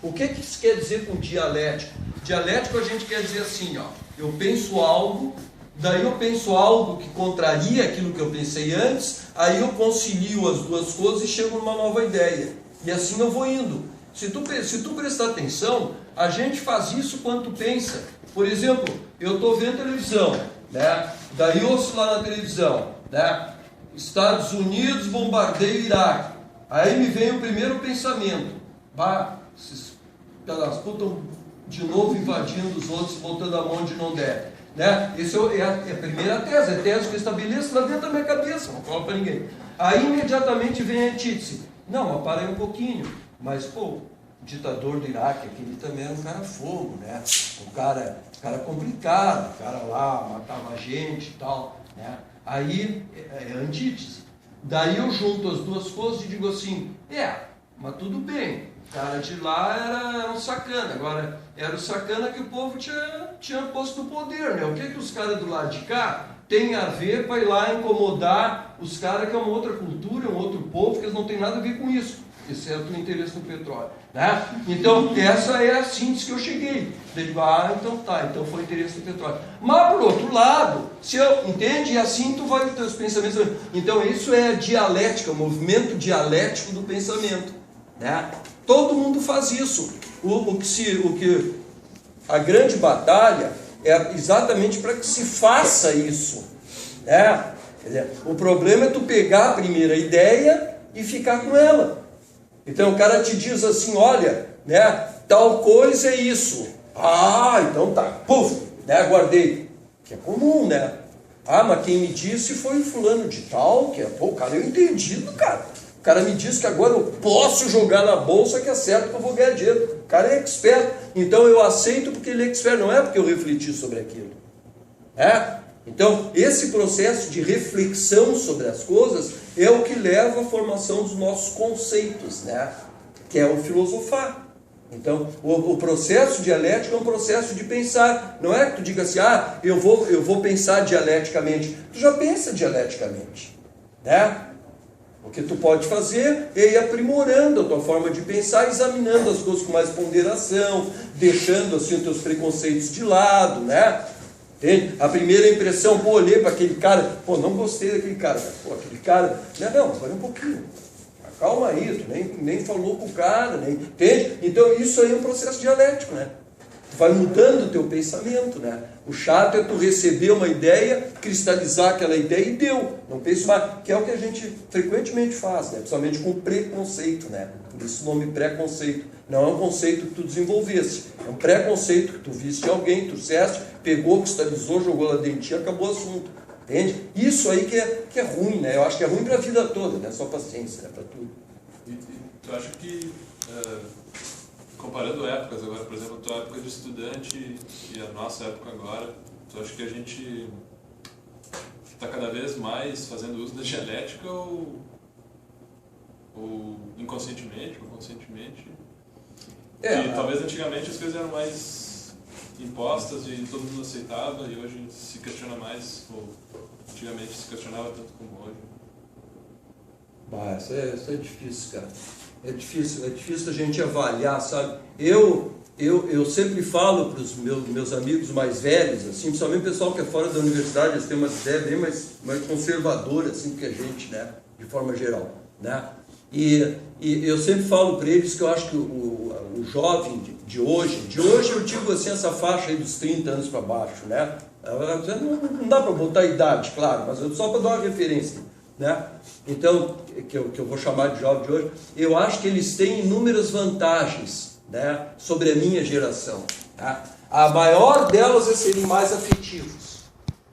O que isso quer dizer com dialético? Dialético a gente quer dizer assim, ó, eu penso algo, daí eu penso algo que contraria aquilo que eu pensei antes, aí eu concilio as duas coisas e chego numa nova ideia. E assim eu vou indo. Se tu prestar atenção, a gente faz isso quando tu pensa. Por exemplo, eu estou vendo televisão, né? Daí ouço lá na televisão, né? Estados Unidos bombardeia o Iraque. Aí me vem o primeiro pensamento. Bah, esses pelas putas de novo invadindo os outros, botando a mão onde não deve. Né? Essa é a primeira tese, é a tese que eu estabeleço lá dentro da minha cabeça, não falo para ninguém. Aí imediatamente vem a antítese. Não, mas para aí um pouquinho. Mas, pô, o ditador do Iraque, aquele também era um cara fogo, né? Um cara complicado, o cara lá matava gente e tal, né? Aí é antítese. Daí eu junto as duas coisas e digo assim, mas tudo bem, o cara de lá era um sacana, agora era o sacana que o povo tinha posto no poder, né? O que os caras do lado de cá têm a ver para ir lá incomodar os caras que é uma outra cultura, um outro povo, que eles não têm nada a ver com isso, exceto o interesse no petróleo, né? Então, essa é a síntese que eu cheguei. Eu digo, então tá, então foi o interesse no petróleo. Mas, por outro lado, entende? E assim tu vai com os teus pensamentos. Então, isso é a dialética, o movimento dialético do pensamento, né? Todo mundo faz isso. A grande batalha é exatamente para que se faça isso, né? O problema é tu pegar a primeira ideia e ficar com ela. Então o cara te diz assim, olha, né, tal coisa é isso. Então tá, puf, né, guardei. Que é comum, né? Mas quem me disse foi o fulano de tal, que é, pô, cara, eu entendi, cara. O cara me disse que agora eu posso jogar na bolsa que é certo que eu vou ganhar dinheiro. O cara é expert. Então eu aceito porque ele é expert, não é porque eu refleti sobre aquilo. Então, esse processo de reflexão sobre as coisas é o que leva à formação dos nossos conceitos, né? Que é o filosofar. Então, o processo dialético é um processo de pensar. Não é que tu diga assim, eu vou pensar dialeticamente. Tu já pensa dialeticamente, né? O que tu pode fazer é ir aprimorando a tua forma de pensar, examinando as coisas com mais ponderação, deixando assim os teus preconceitos de lado, né? Entende? A primeira impressão, olhei para aquele cara, não gostei daquele cara, aquele cara, não, espera um pouquinho, calma aí, tu nem falou com o cara, entende? Então isso aí é um processo dialético, né? Tu vai mudando o teu pensamento, né? O chato é tu receber uma ideia, cristalizar aquela ideia e deu. Não pense mais, que é o que a gente frequentemente faz, né? Principalmente com preconceito, né? Por isso o nome preconceito. Não é um conceito que tu desenvolvesse, é um preconceito que tu viste alguém, trouxeste, pegou, cristalizou, jogou lá dentro e acabou o assunto. Entende? Isso aí que é ruim, né? Eu acho que é ruim para a vida toda, né? Só paciência, né? Para tudo. E tu acha que, comparando épocas agora, por exemplo, a tua época de estudante e a nossa época agora, tu acha que a gente está cada vez mais fazendo uso da dialética ou inconscientemente ou conscientemente? E talvez antigamente as coisas eram mais impostas e todo mundo aceitava, e hoje se questiona mais, ou antigamente se questionava tanto como hoje. Isso é difícil, cara. É difícil a gente avaliar, sabe? Eu sempre falo para os meus amigos mais velhos, assim, principalmente o pessoal que é fora da universidade, eles têm uma ideia bem mais conservadora assim, que a gente, né? De forma geral, né? E eu sempre falo para eles que eu acho que o jovem de hoje eu digo assim, essa faixa aí dos 30 anos para baixo, né? Não dá para botar a idade, claro, mas só para dar uma referência, né? Então, que eu vou chamar de jovem de hoje, eu acho que eles têm inúmeras vantagens, né, sobre a minha geração. Tá? A maior delas é serem mais afetivos.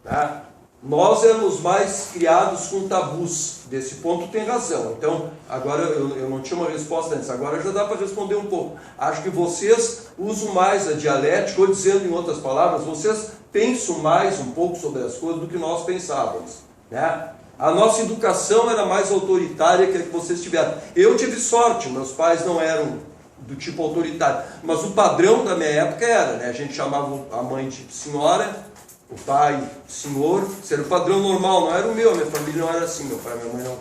Tá? Nós éramos mais criados com tabus. Desse ponto tem razão. Então, agora eu não tinha uma resposta antes, agora já dá para responder um pouco. Acho que vocês usam mais a dialética, ou dizendo em outras palavras, vocês pensam mais um pouco sobre as coisas do que nós pensávamos. Né? A nossa educação era mais autoritária que a que vocês tiveram. Eu tive sorte, meus pais não eram do tipo autoritário, mas o padrão da minha época era, né? A gente chamava a mãe de senhora, o pai de senhor, isso era o padrão normal, não era o meu, a minha família não era assim, meu pai e minha mãe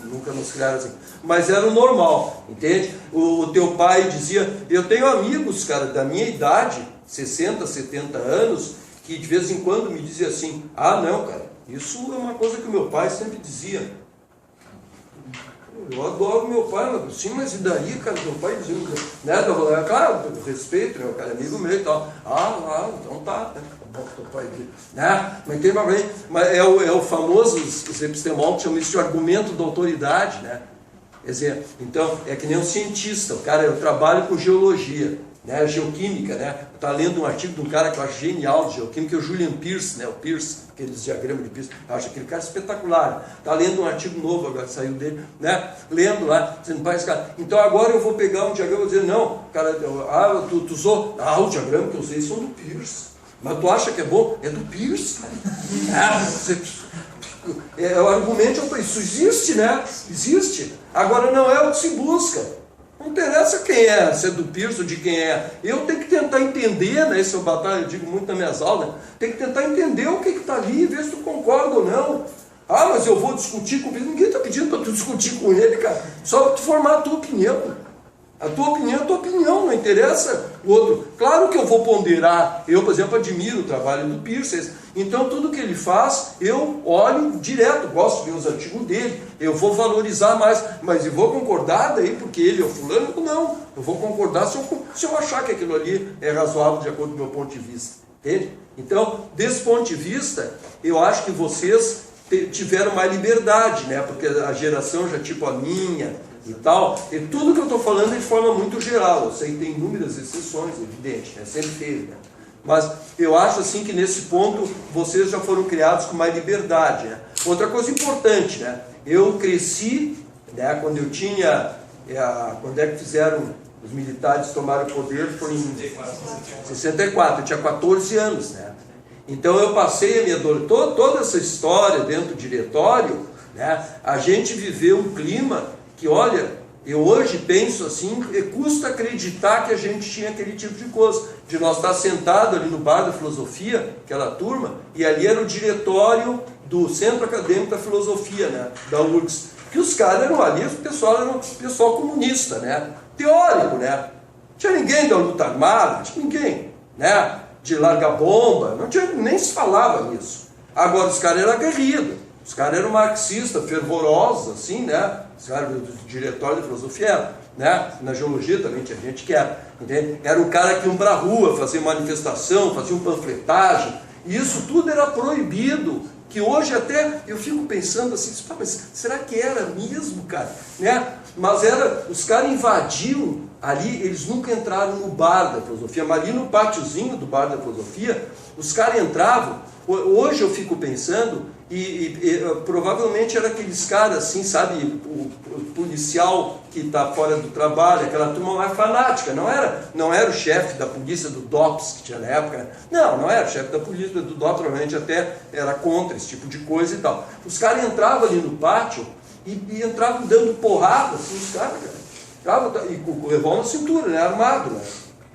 nunca nos criaram assim. Mas era o normal, entende? O teu pai dizia, eu tenho amigos, cara, da minha idade, 60, 70 anos, que de vez em quando me dizia assim, ah não, cara, isso é uma coisa que o meu pai sempre dizia. Eu adoro meu pai, mas sim, mas e daí, cara, meu pai dizia, né? Claro, eu respeito, meu cara, amigo meu e tal. Então tá, né? Teu pai, né? Mas tem problema, mas é o famoso, os epistemólogos chamam isso de argumento da autoridade, né? Quer dizer, então, é que nem um cientista, o cara, eu trabalho com geologia, né? Geoquímica, né? Tá lendo um artigo de um cara que eu acho genial de geoquímica, é o Julian Pearce, né? O Pearce, aqueles diagramas de Pearce, eu acho aquele cara espetacular. Tá lendo um artigo novo agora que saiu dele, né? Lendo lá, dizendo, pai, esse cara, então agora eu vou pegar um diagrama e vou dizer, não, cara, tu usou, o diagrama que eu usei são do Pearce. Mas tu acha que é bom? É do Pearce, cara. O argumento, isso existe, né? Existe. Agora não é o que se busca. Não interessa quem é, se é do Pearce ou de quem é. Eu tenho que tentar entender, né? Esse é o batalha, eu digo muito nas minhas aulas, né? Tem que tentar entender o que está ali e ver se tu concorda ou não. Ah, mas eu vou discutir com ele. Ninguém está pedindo para tu discutir com ele, cara. Só para tu formar a tua opinião. A tua opinião é a tua opinião, não interessa o outro. Claro que eu vou ponderar. Eu, por exemplo, admiro o trabalho do Pearce. Então, tudo que ele faz, eu olho direto, gosto de ver os artigos dele. Eu vou valorizar mais. Mas eu vou concordar daí, porque ele é o fulano? Não. Eu vou concordar se eu achar que aquilo ali é razoável de acordo com o meu ponto de vista. Entende? Então, desse ponto de vista, eu acho que vocês tiveram mais liberdade, né? Porque a geração já tipo a minha e tal, e tudo que eu estou falando é de forma muito geral. Eu sei que tem inúmeras exceções, evidente, né? Sempre teve, né? Mas eu acho assim que nesse ponto vocês já foram criados com mais liberdade, né? Outra coisa importante, né? Eu cresci, né? Quando eu tinha, quando é que fizeram, os militares tomaram o poder, foi em 64, eu tinha 14 anos, né? Então eu passei a minha dor, toda essa história dentro do diretório, né? A gente viveu um clima que, olha, eu hoje penso assim, custa acreditar que a gente tinha aquele tipo de coisa, de nós estar sentado ali no bar da filosofia, aquela turma, e ali era o diretório do Centro Acadêmico da Filosofia, né, da URGS, que os caras eram ali, o pessoal era um pessoal comunista, né, teórico, né, não tinha ninguém da luta armada, não tinha ninguém, né, de largar bomba, não tinha, nem se falava nisso. Agora os caras eram aguerridos, os caras eram marxistas, fervorosos, assim, né? Os caras do diretório da filosofia eram, né? Na geologia também tinha gente que era, entende? Era o cara que ia para a rua fazer manifestação, fazia panfletagem, e isso tudo era proibido, que hoje até eu fico pensando assim, mas será que era mesmo, cara? Né? Mas era, os caras invadiam ali, eles nunca entraram no bar da filosofia, mas ali no pátiozinho do bar da filosofia, os caras entravam. Hoje eu fico pensando, e provavelmente era aqueles caras assim, sabe, o policial que está fora do trabalho, aquela turma mais fanática, não era o chefe da polícia do DOPS que tinha na época, né? Não era o chefe da polícia do DOPS, provavelmente até era contra esse tipo de coisa e tal. Os caras entravam ali no pátio e entravam dando porrada, assim, os caras, e com o revólver na cintura, né, armado, né,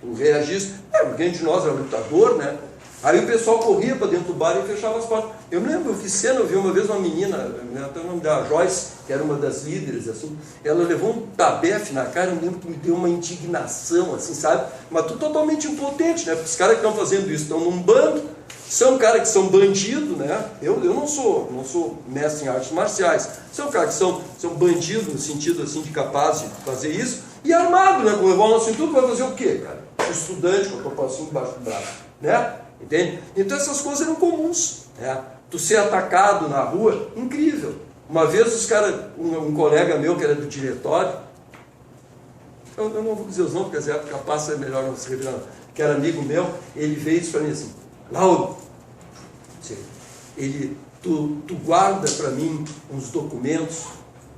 o reagista, alguém de nós era lutador, né. Aí o pessoal corria para dentro do bar e fechava as portas. Eu me lembro, eu fiz cena, eu vi uma vez uma menina, até o nome dela, Joyce, que era uma das líderes, assim, ela levou um tabefe na cara, eu lembro que me deu uma indignação, assim, sabe? Mas tu totalmente impotente, né? Porque os caras que estão fazendo isso estão num bando, são caras que são bandidos, né? Eu não sou mestre em artes marciais, são caras que são bandidos no sentido, assim, de capaz de fazer isso, e armado, né? Com o revólver na cintura, vai fazer o quê, cara? O estudante com o topacinho embaixo do braço, né? Entende? Então essas coisas eram comuns, né? Tu ser atacado na rua, incrível. Uma vez os caras, um colega meu que era do diretório, eu não vou dizer os nomes, porque é capaz é melhor não se revelar, que era amigo meu, ele veio isso para mim assim, Lauro, tu guarda para mim uns documentos.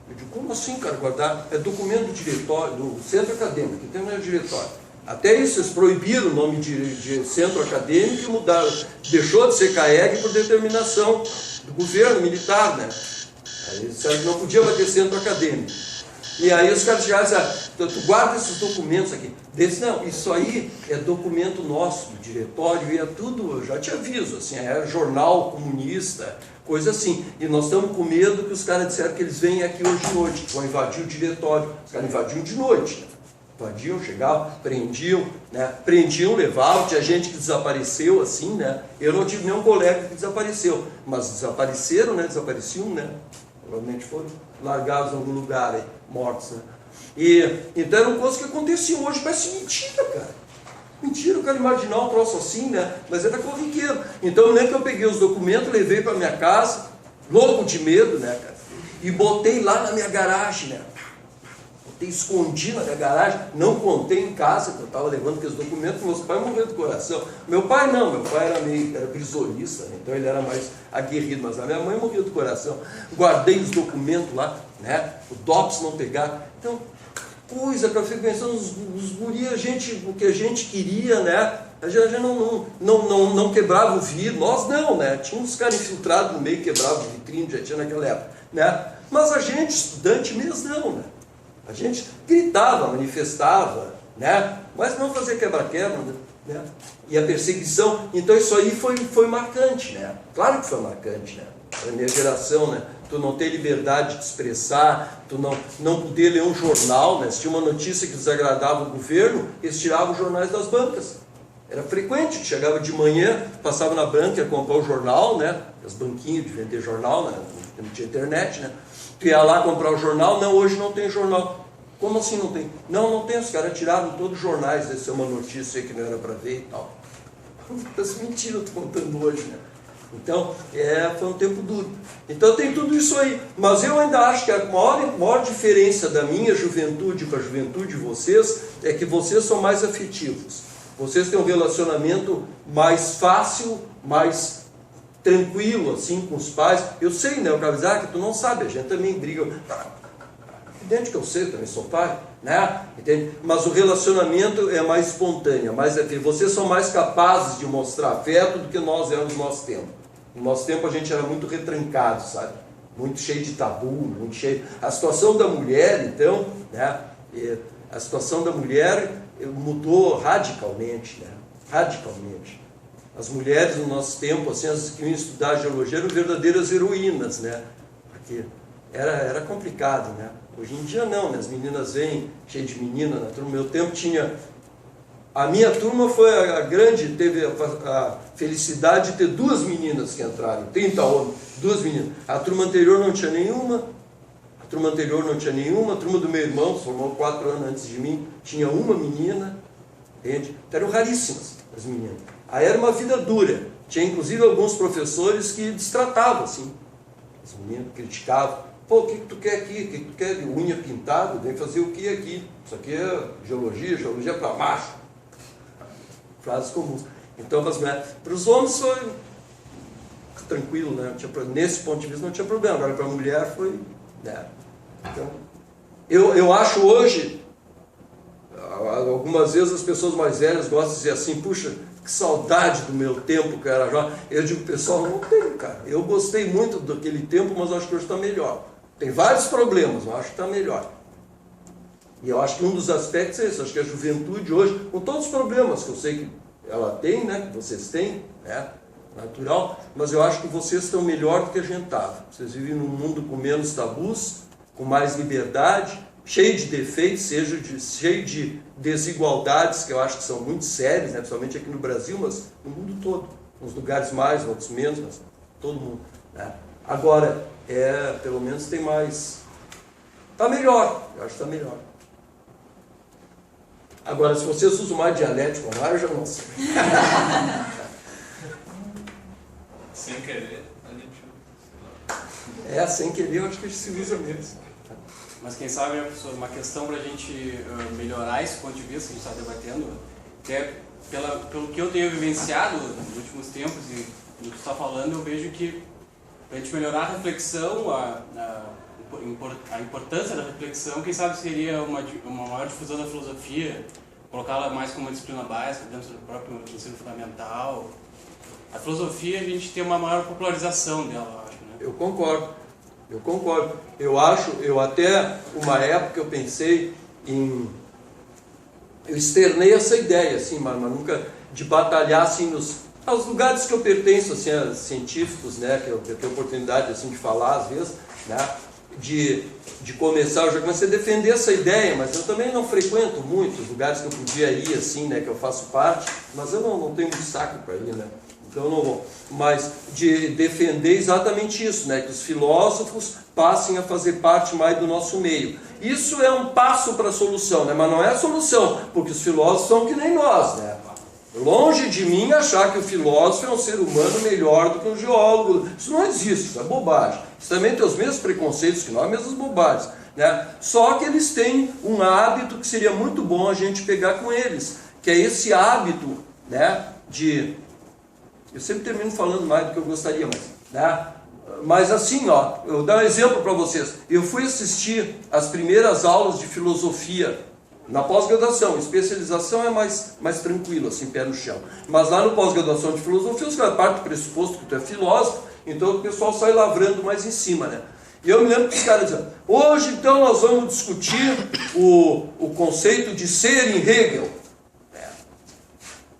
Eu digo, como assim, cara, guardar? É documento do diretório, do centro acadêmico, que tem no diretório. Até isso, eles proibiram o nome de centro acadêmico e mudaram. Deixou de ser CAEG por determinação do governo militar, né? Aí eles disseram que não podia mais ter centro acadêmico. E aí os caras chegaram e disseram, tu guarda esses documentos aqui. Desse, não, isso aí é documento nosso, do diretório, e é tudo, eu já te aviso, assim, é jornal comunista, coisa assim. E nós estamos com medo que os caras disseram que eles vêm aqui hoje de noite, vão invadir o diretório. Os caras invadiam de noite, né? Invadiam, chegavam, prendiam, né? Prendiam, levavam, tinha gente que desapareceu, assim, né? Eu não tive nenhum colega que desapareceu, mas desapareceram, né? Desapareciam, né? Provavelmente foram largados em algum lugar aí, mortos, né? Então eram coisas que aconteciam hoje, parece mentira, cara. Mentira, eu quero imaginar um troço assim, né? Mas era corriqueiro. Então eu lembro que eu peguei os documentos, levei para minha casa, louco de medo, né, cara? E botei lá na minha garagem, né? Escondi na minha garagem, não contei em casa que eu estava levando aqueles documentos, meu pai morreu do coração. Meu pai não, meu pai era brisolista, né? Então ele era mais aguerrido, mas a minha mãe morreu do coração. Guardei os documentos lá, né? O DOPS não pegar. Então, coisa que eu fico pensando, os guris, o que a gente queria, né? A gente não quebrava o vidro, nós não, né? Tinha uns caras infiltrados no meio, quebravam o vitrine, já tinha naquela época, né? Mas a gente, estudante mesmo, não, né? A gente gritava, manifestava, né? Mas não fazia quebra-quebra, né? E a perseguição, então isso aí foi marcante, né? Claro que foi marcante, né? Para a minha geração, né? Tu não ter liberdade de expressar, tu não poder ler um jornal, né? Se tinha uma notícia que desagradava o governo, eles tiravam os jornais das bancas. Era frequente, chegava de manhã, passava na banca, ia comprar o jornal, né? As banquinhas de vender jornal, né? Não tinha internet, né? Tu ia lá comprar o jornal, não, hoje não tem jornal. Como assim não tem? Não tem, os caras tiraram todos os jornais, deve ser uma notícia que não era para ver e tal. Essa mentira eu estou contando hoje, né? Então, foi um tempo duro. Então tem tudo isso aí. Mas eu ainda acho que a maior diferença da minha juventude para a juventude de vocês é que vocês são mais afetivos. Vocês têm um relacionamento mais fácil, mais tranquilo, assim, com os pais. Eu sei, né, o cara diz, que tu não sabe, a gente também briga. Evidente que eu sei, também sou pai, né? Entende? Mas o relacionamento é mais espontâneo, mais afetivo. Vocês são mais capazes de mostrar afeto do que nós éramos no nosso tempo. No nosso tempo a gente era muito retrancado, sabe? Muito cheio de tabu, muito cheio... A situação da mulher, então, né? A situação da mulher mudou radicalmente, né? Radicalmente. As mulheres no nosso tempo, assim, as que iam estudar geologia eram verdadeiras heroínas, né? Porque era complicado, né? Hoje em dia não, né? As meninas vêm cheias de menina na turma. No meu tempo tinha... A minha turma foi a grande, teve a felicidade de ter 2 meninas que entraram, 30 homens, 2 meninas. A turma anterior não tinha nenhuma, a turma do meu irmão, se formou 4 anos antes de mim, tinha uma menina, entende? Então eram raríssimas as meninas. Aí era uma vida dura. Tinha inclusive alguns professores que destratavam, assim. As meninas criticavam. Pô, o que tu quer aqui? O que tu quer de unha pintada? Vem fazer o que aqui? Isso aqui é geologia para macho. Frases comuns. Então, para os homens foi tranquilo, né? Nesse ponto de vista não tinha problema. Agora, para a mulher foi... Né? Então, eu acho hoje, algumas vezes as pessoas mais velhas gostam de dizer assim, puxa, que saudade do meu tempo que eu era jovem. Eu digo, pessoal, não tenho, cara. Eu gostei muito daquele tempo, mas acho que hoje está melhor. Tem vários problemas, mas acho que está melhor. E eu acho que um dos aspectos é esse. Acho que a juventude hoje, com todos os problemas que eu sei que ela tem, né, que vocês têm, né, natural, mas eu acho que vocês estão melhor do que a gente estava. Vocês vivem num mundo com menos tabus, com mais liberdade, cheio de defeitos, cheio de desigualdades, que eu acho que são muito sérias, né, principalmente aqui no Brasil, mas no mundo todo. Uns lugares mais, outros menos, mas todo mundo. Né. Agora, pelo menos tem mais... Está melhor, eu acho que está melhor. Agora, se vocês usam mais dialético lá, eu já não sei. Sem querer, a gente... sem querer, eu acho que a gente se usa mesmo. Mas quem sabe, né, professor, uma questão para a gente melhorar esse ponto de vista que a gente está debatendo, até pelo que eu tenho vivenciado nos últimos tempos e do que você está falando, eu vejo que para a gente melhorar a reflexão, a importância da reflexão, quem sabe seria uma maior difusão da filosofia, colocá-la mais como uma disciplina básica dentro do próprio ensino fundamental. A filosofia, a gente tem uma maior popularização dela, eu acho, né? Eu concordo. Eu concordo. Eu até, uma época, eu pensei em... Eu externei essa ideia, assim, mas nunca de batalhar, assim, aos lugares que eu pertenço, assim, a científicos, né, que eu tenho oportunidade, assim, de falar, às vezes, né, de começar, eu já comecei a defender essa ideia, mas eu também não frequento muito os lugares que eu podia ir, assim, né, que eu faço parte, mas eu não tenho muito saco para ir, né, então eu não vou. Mas de defender exatamente isso, né, que os filósofos passem a fazer parte mais do nosso meio. Isso é um passo para a solução, né, mas não é a solução, porque os filósofos são que nem nós, né. Longe de mim achar que o filósofo é um ser humano melhor do que um geólogo. Isso não existe, isso é bobagem. Isso também tem os mesmos preconceitos que nós, as mesmas bobagens, né? Só que eles têm um hábito que seria muito bom a gente pegar com eles, que é esse hábito, né, de... Eu sempre termino falando mais do que eu gostaria, mas assim, ó, eu vou dar um exemplo para vocês. Eu fui assistir as primeiras aulas de filosofia na pós-graduação. Especialização é mais tranquilo, assim, pé no chão. Mas lá no pós-graduação de filosofia, os caras partem do pressuposto que tu é filósofo, então o pessoal sai lavrando mais em cima, né? E eu me lembro que os caras diziam, hoje então nós vamos discutir o conceito de ser em Hegel.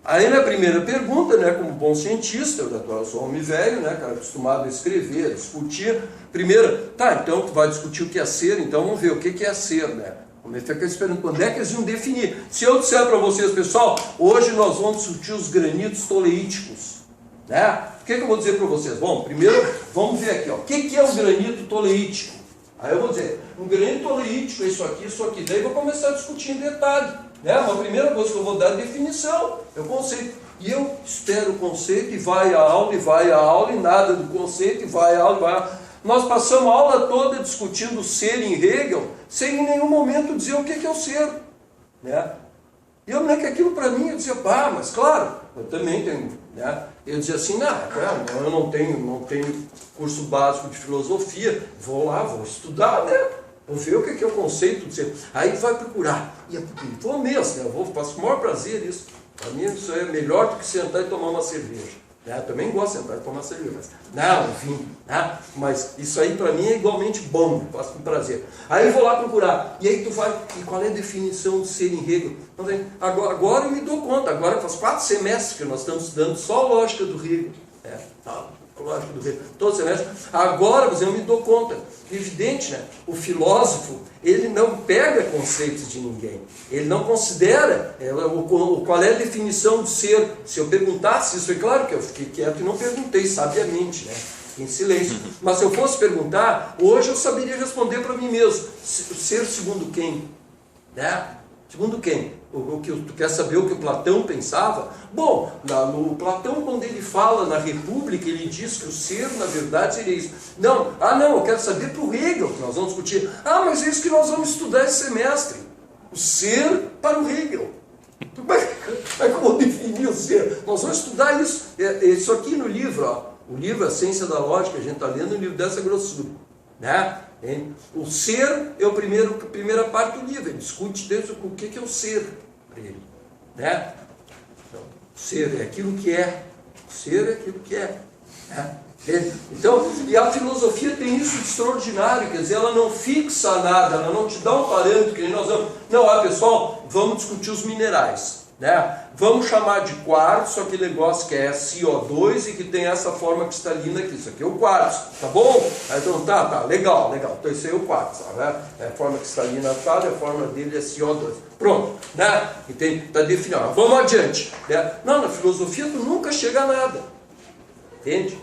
Aí minha primeira pergunta, né, como bom cientista, eu sou homem velho, né, cara, acostumado a escrever, a discutir. Primeiro, tá, então tu vai discutir o que é ser, então vamos ver o que é ser, né? Vamos ficar esperando quando é que eles iam definir. Se eu disser para vocês, pessoal, hoje nós vamos discutir os granitos toleíticos, né? O que eu vou dizer para vocês? Bom, primeiro vamos ver aqui, ó, o que é o granito toleítico? Aí eu vou dizer, um granito toleítico é isso aqui, daí eu vou começar a discutir em detalhe, né? Uma primeira coisa que eu vou dar é a definição, é o conceito. E eu espero o conceito e vai a aula, e nada do conceito, e vai a aula. Nós passamos a aula toda discutindo o ser em Hegel, sem em nenhum momento dizer o que é o ser, né? E eu lembro que aquilo para mim, eu dizia, mas claro, eu também tenho, né? Eu dizia assim, eu não tenho curso básico de filosofia, vou lá, vou estudar, né? Vou ver o que é o conceito de ser. Aí vai procurar, vou mesmo, né? Faço com o maior prazer isso. Para mim isso é melhor do que sentar e tomar uma cerveja. Eu também gosto de sentar e tomar cerveja, mas isso aí para mim é igualmente bom, faço com prazer. Aí eu vou lá procurar, e aí tu vai, e qual é a definição de ser em Hegel? Agora eu me dou conta, agora faz 4 semestres que nós estamos estudando só a lógica do Hegel, lógica do Hegel, todo semestre. Agora eu me dou conta, evidente, né? O filósofo, ele não pega conceitos de ninguém, ele não considera qual é a definição de ser. Se eu perguntasse isso, é claro que eu fiquei quieto e não perguntei sabiamente, né? Em silêncio. Mas se eu fosse perguntar, hoje eu saberia responder para mim mesmo. Ser segundo quem? Né? Segundo quem? Tu quer saber o que o Platão pensava? Bom, no Platão, quando ele fala na República, ele diz que o ser, na verdade, seria isso. Não, eu quero saber para o Hegel, que nós vamos discutir. Mas é isso que nós vamos estudar esse semestre. O ser para o Hegel. Como é que eu vou definir o ser? Nós vamos estudar isso. Isso aqui no livro, ó. O livro A Ciência da Lógica, a gente está lendo um livro dessa grossura, né? O ser é a primeira parte do livro, ele discute dentro o que é o ser para ele, né? Então, o ser é aquilo que é, o ser é aquilo que é, né? Então, e a filosofia tem isso de extraordinário, quer dizer, ela não fixa nada, ela não te dá um parâmetro que nós vamos, pessoal, vamos discutir os minerais, né? Vamos chamar de quartzo aquele negócio que é CO2 e que tem essa forma cristalina aqui. Isso aqui é o quartzo, tá bom? Então tá, legal. Então isso aí é o quartzo, né? A forma cristalina tal, a forma dele é CO2. Pronto, né? Entende? Tá definido. Vamos adiante, né? Não, na filosofia tu nunca chega a nada, entende?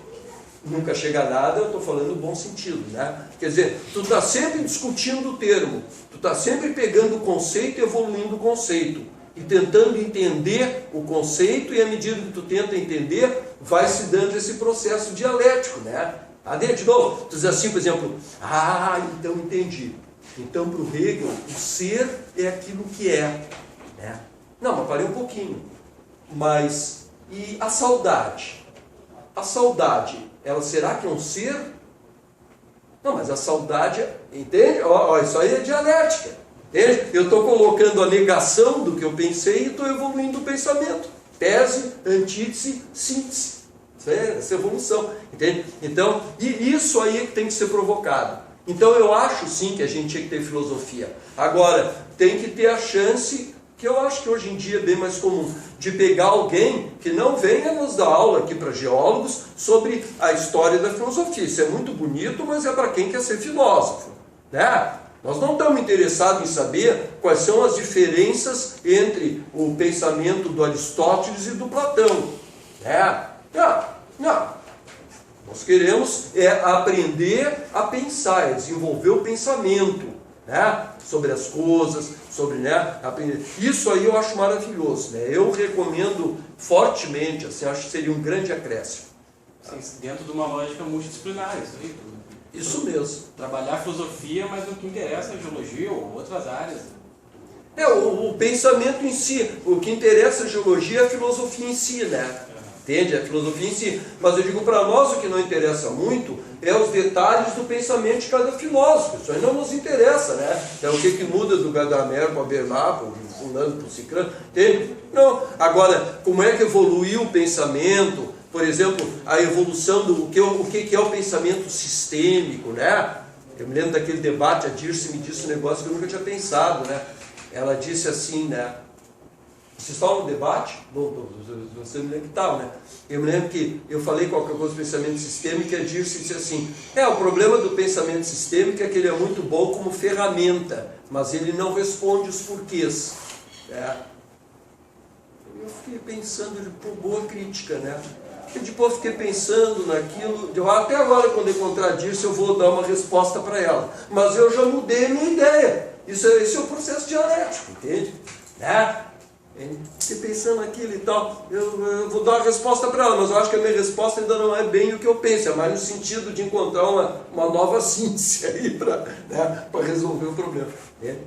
Nunca chega a nada, eu estou falando no bom sentido, né? Quer dizer, tu está sempre discutindo o termo, tu está sempre pegando o conceito e evoluindo o conceito. E tentando entender o conceito, e à medida que tu tenta entender, vai se dando esse processo dialético, né? De novo, tu diz assim, por exemplo, então entendi. Então, para o Hegel, o ser é aquilo que é, né? Não, mas parei um pouquinho. Mas, e a saudade? A saudade, ela será que é um ser? Não, mas a saudade, entende? Isso aí é dialética. Eu estou colocando a negação do que eu pensei e estou evoluindo o pensamento. Tese, antítese, síntese. essa evolução, entende? Então, e isso aí que tem que ser provocado. Então eu acho sim que a gente tinha que ter filosofia. Agora, tem que ter a chance, que eu acho que hoje em dia é bem mais comum, de pegar alguém que não venha nos dar aula aqui para geólogos sobre a história da filosofia. Isso é muito bonito, mas é para quem quer ser filósofo, né? Nós não estamos interessados em saber quais são as diferenças entre o pensamento do Aristóteles e do Platão, né? Não. Nós queremos aprender a pensar, desenvolver o pensamento, né? Sobre as coisas, sobre, né? Aprender. Isso aí eu acho maravilhoso, né? Eu recomendo fortemente, assim, acho que seria um grande acréscimo. Sim, dentro de uma lógica multidisciplinar, isso aí. Isso mesmo. Trabalhar filosofia, mas o que interessa é geologia ou outras áreas. O pensamento em si, o que interessa a geologia é a filosofia em si, né? Entende? A filosofia em si. Mas eu digo para nós, o que não interessa muito é os detalhes do pensamento de cada filósofo. Isso aí não nos interessa, né? É o que muda do Gadamer para o Bernard, para o fulano, para o ciclano. Entende? Não. Agora, como é que evoluiu o pensamento? Por exemplo, a evolução do o que é o pensamento sistêmico, né? Eu me lembro daquele debate, a Dirce me disse um negócio que eu nunca tinha pensado, né? Ela disse assim, né? Vocês estavam no debate? Você me lembra que tal, né? Eu me lembro que eu falei qualquer coisa do pensamento sistêmico e a Dirce disse assim, o problema do pensamento sistêmico é que ele é muito bom como ferramenta, mas ele não responde os porquês. Eu fiquei pensando, boa crítica, né? E depois fiquei pensando naquilo, até agora quando encontrar a Dirce eu vou dar uma resposta para ela, mas eu já mudei a minha ideia. Esse é o processo dialético, entende? Né? Fiquei pensando naquilo e tal, eu vou dar uma resposta para ela, mas eu acho que a minha resposta ainda não é bem o que eu penso, é mais no sentido de encontrar uma nova síntese aí para resolver o problema. É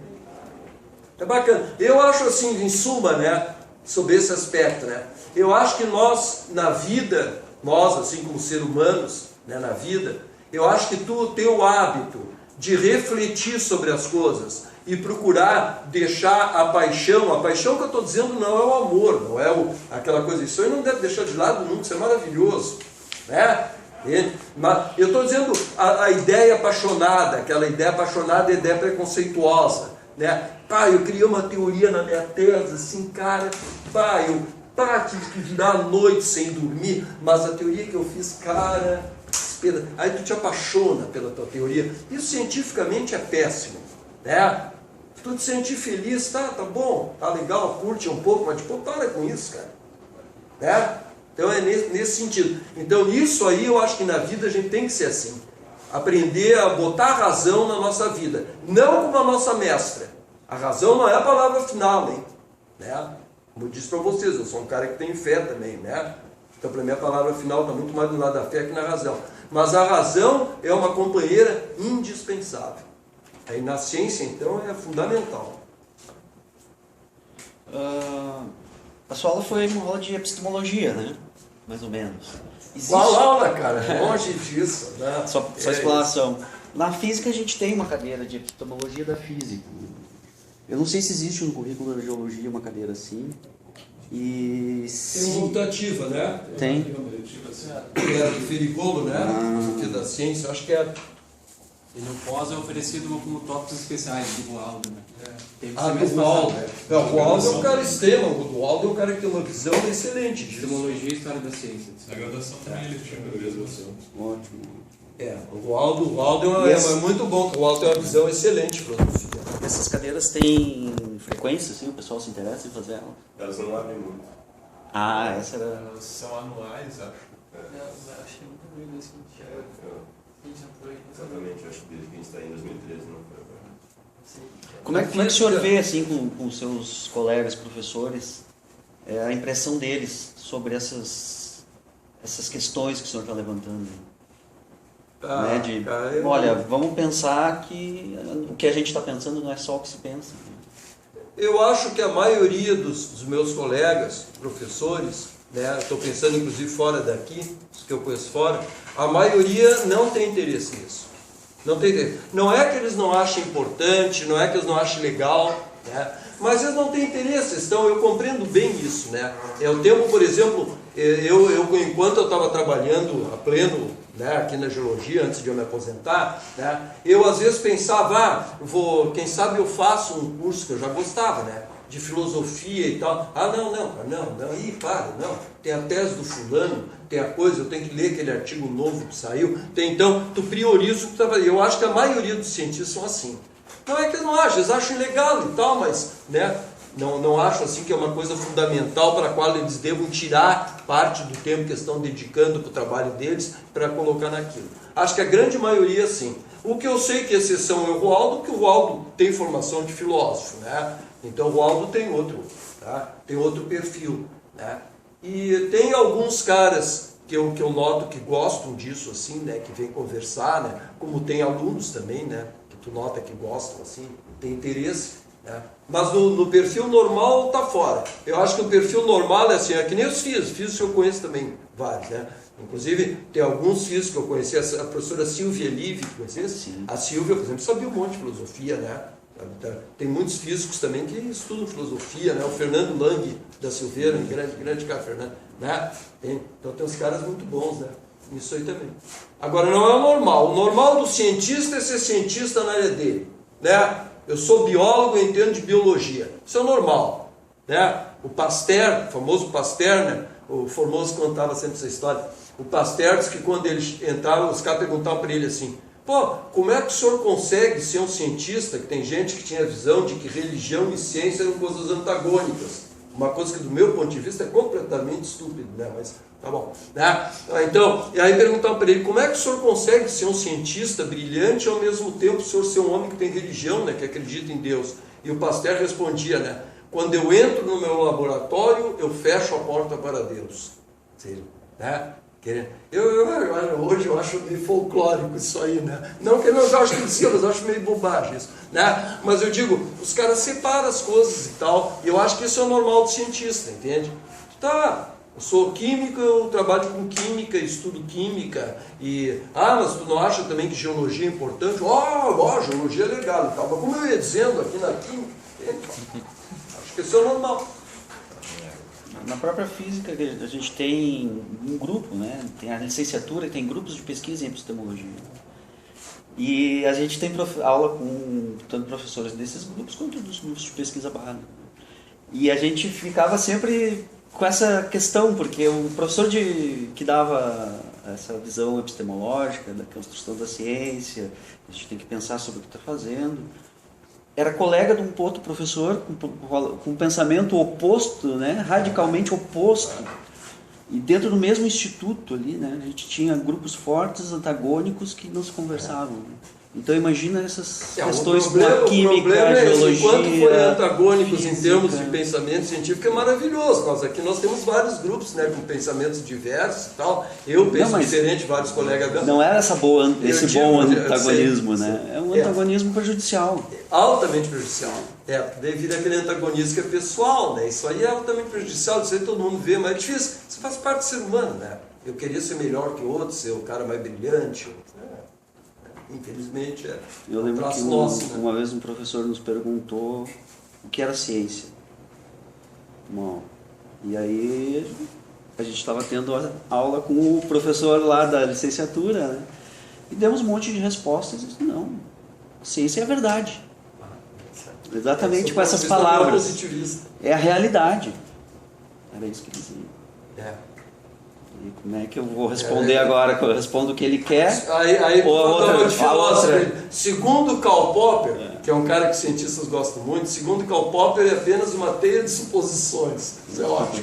bacana. Eu acho assim, em suma, né, sobre esse aspecto, né, eu acho que nós, na vida, nós assim como seres humanos, né, na vida, eu acho que tu ter o hábito de refletir sobre as coisas e procurar deixar a paixão que eu estou dizendo não é o amor, não é aquela coisa, isso aí não deve deixar de lado nunca, isso é maravilhoso, né? Mas eu estou dizendo a ideia apaixonada, aquela ideia apaixonada é ideia preconceituosa, né? Eu criei uma teoria na minha tese, assim, cara, eu tive que virar a noite sem dormir, mas a teoria que eu fiz, cara, aí tu te apaixona pela tua teoria. Isso cientificamente é péssimo, né? Tu te sentir feliz, tá bom, tá legal, curte um pouco, mas tipo, para com isso, cara, né? Então é nesse sentido. Então isso aí eu acho que na vida a gente tem que ser assim, aprender a botar a razão na nossa vida, não como a nossa mestra. A razão não é a palavra final, hein? Né? Como eu disse para vocês, eu sou um cara que tem fé também, né? Então para mim a palavra final está muito mais do lado da fé que na razão. Mas a razão é uma companheira indispensável. Aí na ciência, então, é fundamental. A sua aula foi uma aula de epistemologia, né? Mais ou menos. Qual aula, cara? Longe disso, né? Só explanação. Na física a gente tem uma cadeira de epistemologia da física. Eu não sei se existe no currículo da geologia uma cadeira assim. E tem uma mutativa, né? Tem. É do Ferigolo, né? Que da ciência, eu acho que é. E no pós é oferecido como tópicos especiais do Aldo, né? Do Aldo. O Aldo é um cara extremo, o Aldo é um cara que tem uma visão excelente disso. Epistemologia e história da ciência. Na graduação também ele tinha a mesma visão. Ótimo. O Aldo é muito bom, o Aldo tem uma visão excelente de filosofia. Essas cadeiras têm frequência, assim, o pessoal se interessa em fazer ela? Elas não abrem muito. Essa era... Elas são anuais, acho. Eu achei muito ruim nesse sentido. Exatamente, acho que desde que a gente está em 2013 não foi agora. Como é que o senhor vê, assim, com os seus colegas professores, a impressão deles sobre essas questões que o senhor está levantando? Olha, vamos pensar que o que a gente está pensando não é só o que se pensa. Eu acho que a maioria dos meus colegas, professores, né, estou pensando inclusive fora daqui, os que eu conheço fora, a maioria não tem interesse nisso. Não tem interesse. Não é que eles não achem importante, não é que eles não achem legal, né? mas eles não têm interesse, então eu compreendo bem isso, né? É o tempo, por exemplo, enquanto eu estava trabalhando a pleno, né, aqui na geologia, antes de eu me aposentar, né, eu às vezes pensava, quem sabe eu faço um curso que eu já gostava, né, de filosofia e tal. Não, tem a tese do fulano, tem a coisa, eu tenho que ler aquele artigo novo que saiu, então tu prioriza o que tu está fazendo. Eu acho que a maioria dos cientistas são assim. Não é que eu não acho, eles acham legal e tal, mas, né, não acho assim que é uma coisa fundamental para a qual eles devam tirar parte do tempo que estão dedicando para o trabalho deles para colocar naquilo. Acho que a grande maioria sim. O que eu sei que exceção é o Roaldo, que o Roaldo tem formação de filósofo, né? Então o Roaldo tem outro, tá? Tem outro perfil, né? E tem alguns caras que eu noto que gostam disso assim, né? Que vêm conversar, né? Como tem alunos também, né? Que tu nota que gostam assim, tem interesse. Mas no perfil normal está fora. Eu acho que o perfil normal é assim, é que nem os físicos eu conheço também vários, né? Inclusive tem alguns físicos que eu conheci, a professora Silvia Live, conhecia? A Silvia, por exemplo, sabia um monte de filosofia, né? Tem muitos físicos também que estudam filosofia, né? O Fernando Lang da Silveira, grande cara, Fernando, né? Então tem uns caras muito bons, né? Isso aí também. Agora não é o normal. O normal do cientista é ser cientista na área dele, né? Eu sou biólogo e entendo de biologia. Isso é normal, né? O Pasteur, o famoso Pasteur, né? O Formoso contava sempre essa história. O Pasteur disse que quando eles entravam, os caras perguntavam para ele assim: pô, como é que o senhor consegue ser um cientista? Que tem gente que tinha a visão de que religião e ciência eram coisas antagônicas. Uma coisa que do meu ponto de vista é completamente estúpido, né? Mas tá bom, né? Então, e aí perguntavam para ele: como é que o senhor consegue ser um cientista brilhante e ao mesmo tempo o senhor ser um homem que tem religião, né? Que acredita em Deus? E o Pasteur respondia, né? Quando eu entro no meu laboratório, eu fecho a porta para Deus. Seja, né? Hoje eu acho meio folclórico isso aí, né? Não que eu não acho que sim, mas eu acho meio bobagem isso, né? Mas eu digo, os caras separam as coisas e tal, e eu acho que isso é o normal do cientista, entende? Tá, eu sou químico, eu trabalho com química, estudo química, mas tu não acha também que geologia é importante? Geologia é legal e tal, mas como eu ia dizendo aqui na química, acho que isso é o normal. Na própria física, a gente tem um grupo, né? Tem a licenciatura e tem grupos de pesquisa em epistemologia. E a gente tem aula com tanto professores desses grupos quanto dos grupos de pesquisa básica. E a gente ficava sempre com essa questão, porque o professor que dava essa visão epistemológica da construção da ciência, a gente tem que pensar sobre o que está fazendo, era colega de um outro professor com um pensamento oposto, né? Radicalmente oposto. E dentro do mesmo instituto ali, né? A gente tinha grupos fortes, antagônicos, que não se conversavam. Né? Então imagina essas questões com a química, a geologia... Enquanto forem antagônicos física, em termos de pensamento científico, é maravilhoso. Aqui nós temos vários grupos, né, com pensamentos diversos e tal. Eu penso diferente, vários colegas meus. Não era esse bom antagonismo, né? É um antagonismo prejudicial. Altamente prejudicial. Devido àquele antagonismo que é pessoal, né? Isso aí é altamente prejudicial, isso aí todo mundo vê, mas é difícil. Isso faz parte do ser humano, né? Eu queria ser melhor que o outro, ser o cara mais brilhante. Infelizmente eu lembro que uma vez um professor nos perguntou o que era ciência. Bom, e aí a gente estava tendo aula com o professor lá da licenciatura, né? E demos um monte de respostas e disse, não, ciência é a verdade. Exatamente com essas palavras. É a realidade. Era isso que dizia. E como é que eu vou responder agora? Eu respondo o que ele quer? Aí a outra. Segundo Karl Popper, que é um cara que cientistas gostam muito, segundo Karl Popper é apenas uma teia de suposições. Isso é ótimo.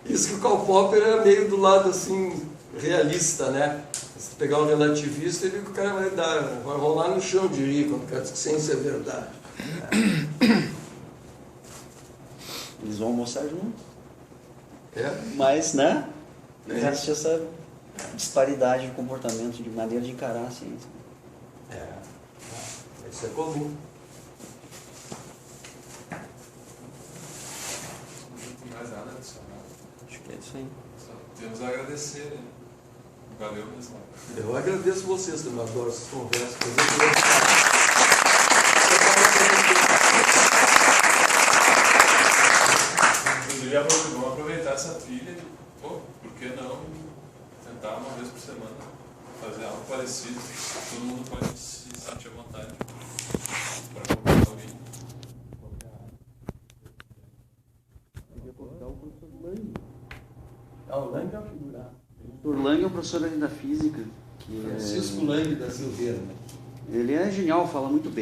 Isso que o Karl Popper é meio do lado assim, realista, né? Se pegar um relativista, ele, o cara vai rolar no chão de rir quando o cara diz que ciência é verdade. Eles vão almoçar juntos. Mas, né? Existe essa disparidade de comportamento, de maneira de encarar a ciência. Isso é comum. Não tem mais nada adicional. Acho que é isso aí. Só temos a agradecer, né? Valeu mesmo. Eu agradeço vocês também, adoro essas conversas. vamos aproveitar essa trilha e, pô, por que não tentar uma vez por semana fazer algo parecido? Todo mundo pode se sentir à vontade para conversar alguém. O Lang é uma figura. O Lang é o professor da física. Francisco Lang da Silveira. Ele é genial, fala muito bem.